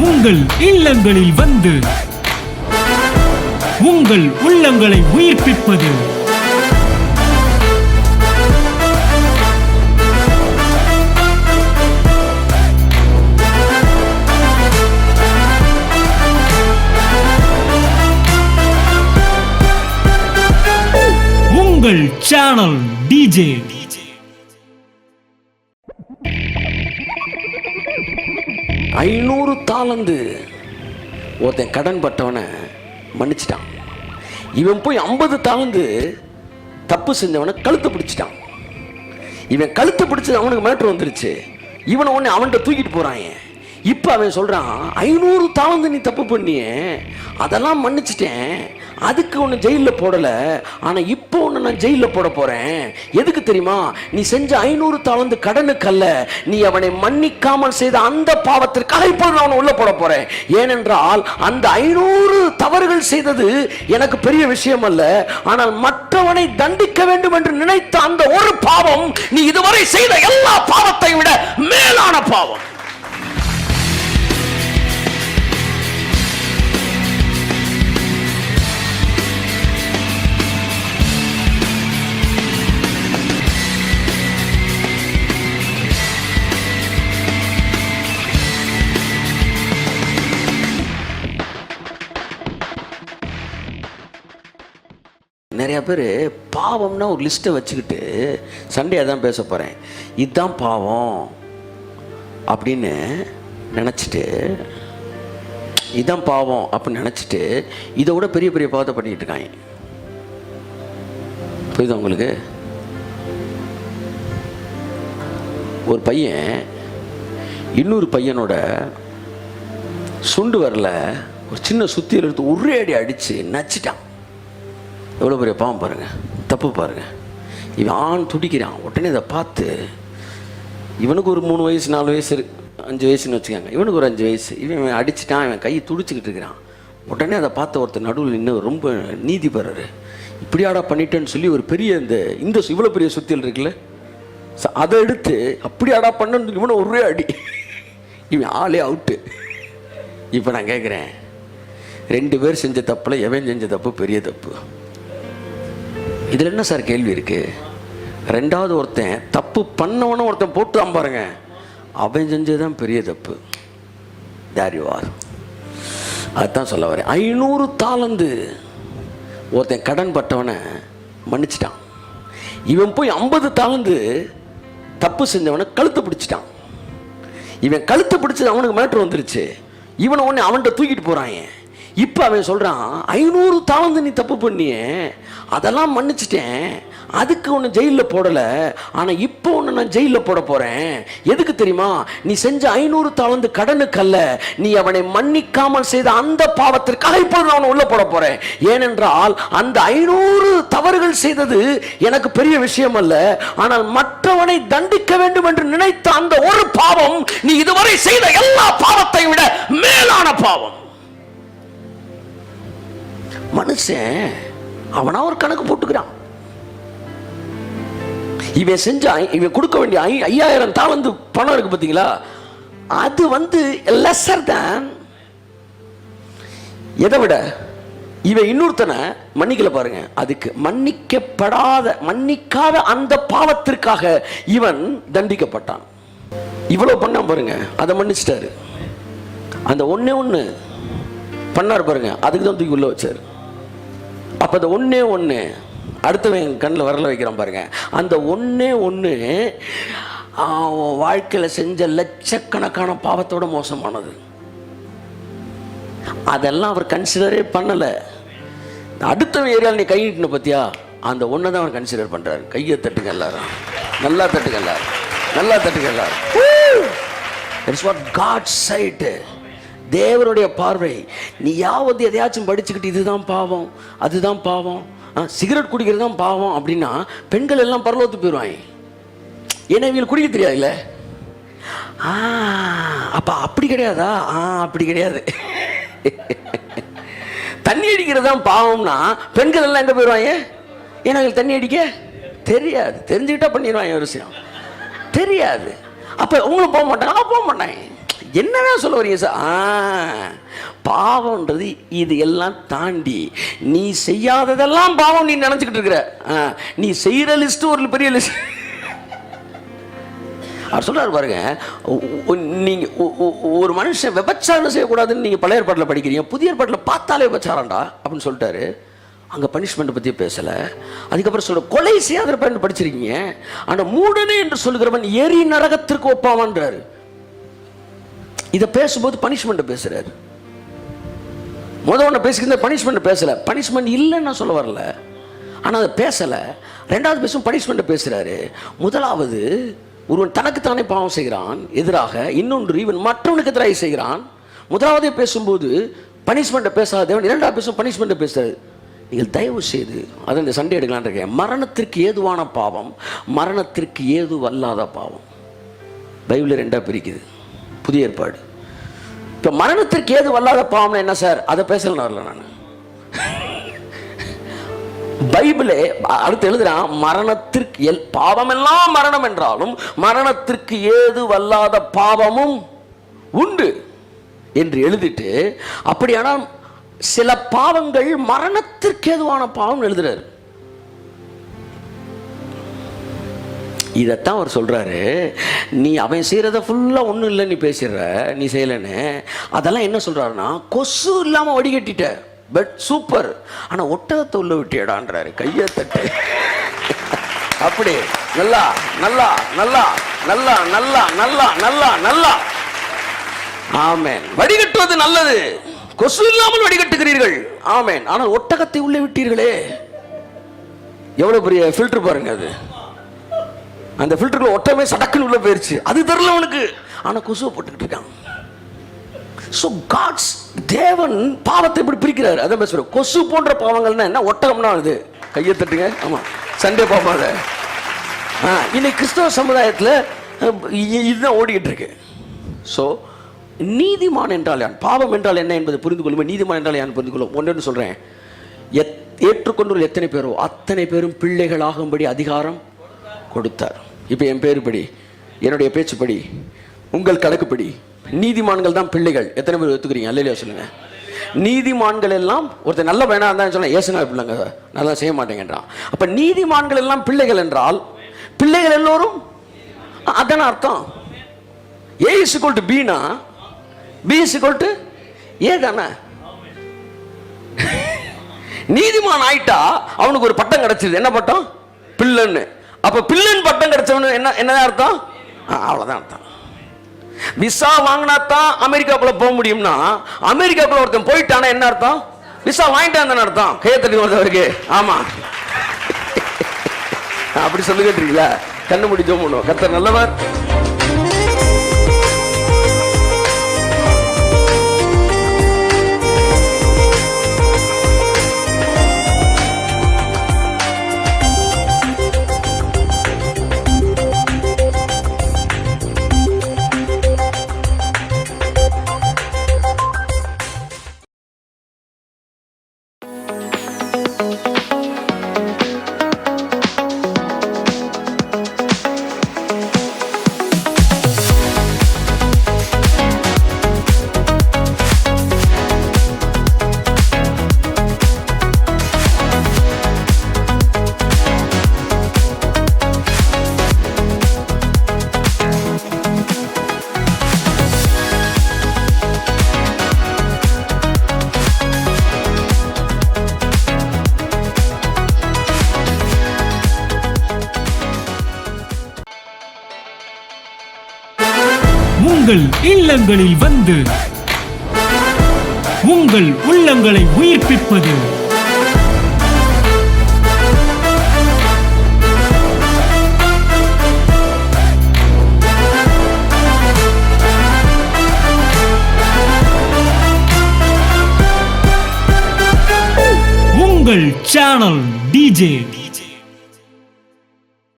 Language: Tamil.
உங்கள் இல்லங்களில் வந்து உங்கள் உள்ளங்களை உயிர்ப்பிப்பது உங்கள் சேனல் டிஜே. 500 தாலந்து ஒருத்தன் கடன் பட்டவனை மன்னிச்சிட்டான். இவன் போய் 50 தாலந்து தப்பு செஞ்சவனை கழுத்தை பிடிச்சிட்டான். இவன் கழுத்தை பிடிச்சது அவனுக்கு மேட்ரு வந்துருச்சு. இவனை உடனே அவன்கிட்ட தூக்கிட்டு போறான். இப்போ அவன் சொல்றான், 500 தாலந்து நீ தப்பு பண்ணிய, அதெல்லாம் மன்னிச்சிட்டேன், அதுக்கு ஒன்று ஜெயிலில் போடலை, ஆனால் இப்போ ஒன்று நான் ஜெயிலில் போட போகிறேன். எதுக்கு தெரியுமா? நீ செஞ்ச 500 தாலந்து கடனுக்கல்ல, நீ அவனை மன்னிக்காமல் செய்த அந்த பாவத்திற்காக இப்போ நான் அவனை உள்ள போட போகிறேன். ஏனென்றால் அந்த 500 தவறுகள் செய்தது எனக்கு பெரிய விஷயம் அல்ல, ஆனால் மற்றவனை தண்டிக்க வேண்டும் என்று நினைத்த அந்த ஒரு பாவம் நீ இதுவரை செய்த எல்லா பாவத்தை விட மேலான பாவம். நிறைய பேர் பாவம்னா ஒரு லிஸ்ட்டை வச்சுக்கிட்டு சண்டே அதான் பேச போகிறேன், இதுதான் பாவம் அப்படின்னு நினச்சிட்டு, இதுதான் பாவம் அப்படின்னு நினச்சிட்டு இதை விட பெரிய பெரிய பாவத்தை பண்ணிக்கிட்டு இருக்காங்க. புரியுதா உங்களுக்கு? ஒரு பையன் இன்னொரு பையனோட சுண்டு வரல ஒரு சின்ன சுத்தியில் எடுத்து ஒரே அடி அடித்து நச்சிட்டான். எவ்வளோ பெரிய பாவம் பாருங்கள், தப்பு பாருங்கள். இவன் ஆண் துடிக்கிறான். உடனே இதை பார்த்து இவனுக்கு ஒரு 3 வயசு 4 வயசு 5 வயசுன்னு வச்சுக்காங்க, இவனுக்கு ஒரு 5 வயசு. இவன் அடிச்சுட்டான், இவன் கையை துடிச்சிக்கிட்டு இருக்கிறான். உடனே அதை பார்த்த ஒருத்தர் நடுவில் இன்னும் ரொம்ப நீதி பெறாரு. இப்படியாடா பண்ணிட்டேன்னு சொல்லி ஒரு பெரிய இந்த இவ்வளோ பெரிய சுத்தியல் இருக்குல்ல, அதை எடுத்து அப்படியாடா பண்ணு இவனை ஒரே அடி. இவன் ஆளே அவுட்டு. இப்போ நான் கேட்குறேன், 2 பேர் செஞ்ச தப்பில் எவன் செஞ்ச தப்பு பெரிய தப்பு? இதில் என்ன சார் கேள்வி இருக்குது? 2வது ஒருத்தன் தப்பு பண்ணவனும் ஒருத்தன் போட்டுதான் பாருங்க, அவன் செஞ்சதுதான் பெரிய தப்பு. There you are. அதுதான் சொல்ல வரேன். 500 தாலந்து ஒருத்தன் கடன் பட்டவனை மன்னிச்சிட்டான். இவன் போய் 50 தாலந்து தப்பு செஞ்சவனை கழுத்தை பிடிச்சிட்டான். இவன் கழுத்தை பிடிச்சது அவனுக்கு மேட்ரு வந்துருச்சு. இவனை உடனே அவன்கிட்ட தூக்கிட்டு போறான். இப்போ அவன் சொல்கிறான், 500 தாலந்து நீ தப்பு பண்ணிய, அதெல்லாம் மன்னிச்சிட்டேன், அதுக்கு ஒன்று ஜெயிலில் போடலை, ஆனால் இப்போ ஒன்று நான் ஜெயிலில் போட போகிறேன். எதுக்கு தெரியுமா? நீ செஞ்ச 500 தாலந்து கடனுக்கல்ல, நீ அவனை மன்னிக்காமல் செய்த அந்த பாவத்திற்காக இப்போ நான் அவனை உள்ள போட போகிறேன். ஏனென்றால் அந்த 500 தவறுகள் செய்தது எனக்கு பெரிய விஷயம் அல்ல, ஆனால் மற்றவனை தண்டிக்க வேண்டும் என்று நினைத்த அந்த ஒரு பாவம் நீ இதுவரை செய்த எல்லா பாவத்தை விட மேலான பாவம். மனுஷன் அவனா ஒரு கணக்கு போட்டுக்கிறான். இவன் செஞ்ச இவன் கொடுக்க வேண்டிய 5000 தாலந்து பணம் இருக்கு பார்த்தீங்களா, அது லெஸ்ஸர் தான். எதை விட இவன் இன்னொருத்தனை மன்னிக்கல பாருங்க, அதுக்கு மன்னிக்காத அந்த பாவத்திற்காக இவன் தண்டிக்கப்பட்டான். இவ்வளவு பண்ண பாருங்க, அதை மன்னிச்சிட்டாரு. அந்த ஒண்ணு பண்ணார் பாருங்க, அதுக்கு தான் தூக்கி உள்ள வச்சாரு. அப்போ அந்த ஒன்று அடுத்தவன் கண்ணில் வரல வைக்கிறான் பாருங்க. அந்த ஒன்று வாழ்க்கையில் செஞ்ச லட்சக்கணக்கான பாவத்தோட மோசமானது. அதெல்லாம் அவர் கன்சிடரே பண்ணலை. அடுத்தவன் ஏரியாவில் நீ கை நீட்டின பத்தியா, அந்த ஒன்றை தான் அவர் கன்சிடர் பண்ணுறாரு. கையை தட்டுங்க எல்லாரும், நல்லா தட்டுங்க எல்லாரும், நல்லா தட்டுங்க எல்லாரும். It's what God said. தேவனுடைய பார்வை. நீ யாவது எதையாச்சும் படிச்சுக்கிட்டு இதுதான் பாவம் அதுதான் பாவம், சிகரெட் குடிக்கிறது தான் பாவம் அப்படின்னா பெண்கள் எல்லாம் பரலோகத்துக்கு போயிடுவாங்க. ஏன்னா இவங்களுக்கு குடிக்க தெரியாதுல்ல. அப்ப அப்படி கிடையாதா? அப்படி கிடையாது. தண்ணி அடிக்கிறது தான் பாவம்னா பெண்கள் எல்லாம் எங்க போயிடுவாங்க? ஏன்னா தண்ணி அடிக்க தெரியாது. தெரிஞ்சுக்கிட்டா பண்ணிடுவாங்க. ஒரு விஷயம் தெரியாது. அப்ப உங்களும் போக மாட்டாங்க. போக மாட்டாங்க. என்னதான் சொல்ல வரீங்க சார்? பாவம்ன்றது இது எல்லாம் தாண்டி நீ செய்யாததெல்லாம் பாவம் நீ நினைச்சுக்கிட்டு இருக்கிற. நீ செய்யற லிஸ்ட் ஒரு பெரிய லிஸ்ட். அவர் சொல்றாரு பாருங்க, நீங்க ஒரு மனுஷன் விபச்சாரம் செய்யக்கூடாதுன்னு நீங்க பழைய ஏற்பாட்டில் படிக்கிறீங்க, புதிய ஏற்பாட்டில் பார்த்தாலே விபச்சாரம்டா அப்படின்னு சொல்லிட்டாரு. அங்கே பனிஷ்மெண்ட் பற்றி பேசலை. அதுக்கப்புறம் சொல்ற கொலை செய்யாத பயன் படிச்சிருக்கீங்க, ஆனால் மூடனே என்று சொல்லுகிறவன் எரி நரகத்திற்கு ஒப்பாவான்றாரு. இதை பேசும்போது பனிஷ்மெண்ட் பேசுறாரு. முதல்ல பேசுகிற பனிஷ்மெண்ட் பேசல, பனிஷ்மெண்ட் இல்லைன்னு நான் சொல்ல வரல, ஆனால் அதை பேசலை. ரெண்டாவது பேசும் பனிஷ்மெண்ட் பேசுறாரு. முதலாவது ஒருவன் தனக்குத்தானே பாவம் செய்கிறான் எதிராக, இன்னொன்று இவன் மற்றவனுக்கு எதிராக செய்கிறான். முதலாவதே பேசும்போது பனிஷ்மெண்ட்டை பேசாதவன் இரண்டாவது பேசும் பனிஷ்மெண்ட்டை பேசுறாரு. நீங்கள் தயவு செய்து அதை இந்த சண்டே எடுக்கலான் இருக்கேன். மரணத்திற்கு ஏதுவான பாவம், மரணத்திற்கு ஏதுவல்லாத பாவம். பைபிள் ரெண்டாக பிரிக்குது புதிய ஏற்பாடு. இப்போ மரணத்திற்கு ஏதுவல்லாத பாவம்னா என்ன சார்? அதை பேசலாம் வரல நான். பைபிளே அடுத்து எழுதுறான், மரணத்திற்கு பாவமெல்லாம் மரணம் என்றாலும் மரணத்திற்கு ஏதுவல்லாத பாவமும் உண்டு என்று எழுதிட்டு, அப்படியானால் சில பாவங்கள் மரணத்திற்கு ஏதுவான பாவம் எழுதுறாரு. இதைத்தான் அவர் சொல்றாரு, நீ அவன் செய்யறத ஃபுல்லா ஒன்றும் இல்லை நீ பேசிடுற, நீ செய்யலன்னு. அதெல்லாம் என்ன சொல்றாருன்னா, கொசு இல்லாம வடிகட்டிட்ட, பட் சூப்பர், ஆனா ஒட்டகத்தை உள்ள விட்டியடான்றாரு. கையை தட்டு. அப்படி நல்லா நல்லா நல்லா நல்லா நல்லா நல்லா நல்லா நல்லா. ஆமென். வடிகட்டுவது நல்லது, கொசு இல்லாமல் வடிகட்டுகிறீர்கள். ஆமென். ஆனால் ஒட்டகத்தை உள்ளே விட்டீர்களே, எவ்வளவு பெரிய ஃபில்டர் பாருங்க. அது அந்த ஃபில்டர்ல ஒட்டமே சடக்குன்னு உள்ள போயிருச்சு, அது தெரியல உனக்கு, ஆனா கொசுவை போட்டுக்கிட்டு இருக்கான். ஸோ காட்ஸ் தேவன் பாவத்தை இப்படி பிரிக்கிறார். அதான் பேசுறோம், கொசு போன்ற பாவங்கள்னா என்ன, ஒட்டகம்னா இது. கையை தட்டுங்க. ஆமா, சண்டே பாப்பாத. இன்னைக்கு கிறிஸ்தவ சமுதாயத்தில் இதுதான் ஓடிக்கிட்டு இருக்கு. ஸோ நீதிமான் என்றால் யான், பாவம் என்றால் என்ன என்பதை புரிந்து கொள்ளும். நீதிமான் என்றால் யான் புரிந்து கொள்ளும். ஒன்று சொல்றேன், ஏற்றுக்கொண்டு எத்தனை பேரோ அத்தனை பேரும் பிள்ளைகளாகும்படி அதிகாரம் கொடுத்தார். இப்போ என் பேருப்படி, என்னுடைய பேச்சுப்படி, உங்கள் கணக்குப்படி நீதிமான்கள் தான் பிள்ளைகள். எத்தனை பேர் ஒத்துக்கிறீங்க? அல்லேலூயா சொல்லுங்க. நீதிமான்கள் எல்லாம், ஒருத்தர் நல்ல வேணாம் தான் சொன்னா ஏசுனா பிள்ளைங்க நல்லா செய்ய மாட்டேங்கிறான். அப்ப நீதிமான்கள் எல்லாம் பிள்ளைகள் என்றால் பிள்ளைகள் எல்லோரும் அதான அர்த்தம். A = B னா B = A தானே. நீதிமான் ஆயிட்டா அவனுக்கு ஒரு பட்டம் கிடைச்சது. என்ன பட்டம்? பிள்ளைன்னு. அப்ப பிள்ளைன்னு பட்டம் கிடைச்சவனு என்னதான் அர்த்தம்? அவ்வளவுதான் அர்த்தம். விசா வாங்கினா தான் அமெரிக்காக்குள்ள போக முடியும்னா, அமெரிக்காக்குள்ள ஒருத்தன் போயிட்டானா என்ன அர்த்தம்? விசா வாங்கிட்டான் அர்த்தம். கையத்தட்டி வந்தவருக்கு. ஆமா, அப்படி சொல்லுகிறீங்களா? கண்ணு மூடி ஜெபம் பண்ணுவோம். கர்த்தர் நல்லவர். உங்கள் இல்லங்களில் வந்து உங்கள் உள்ளங்களை உயிர்ப்பிப்பது உங்கள் சேனல் DJ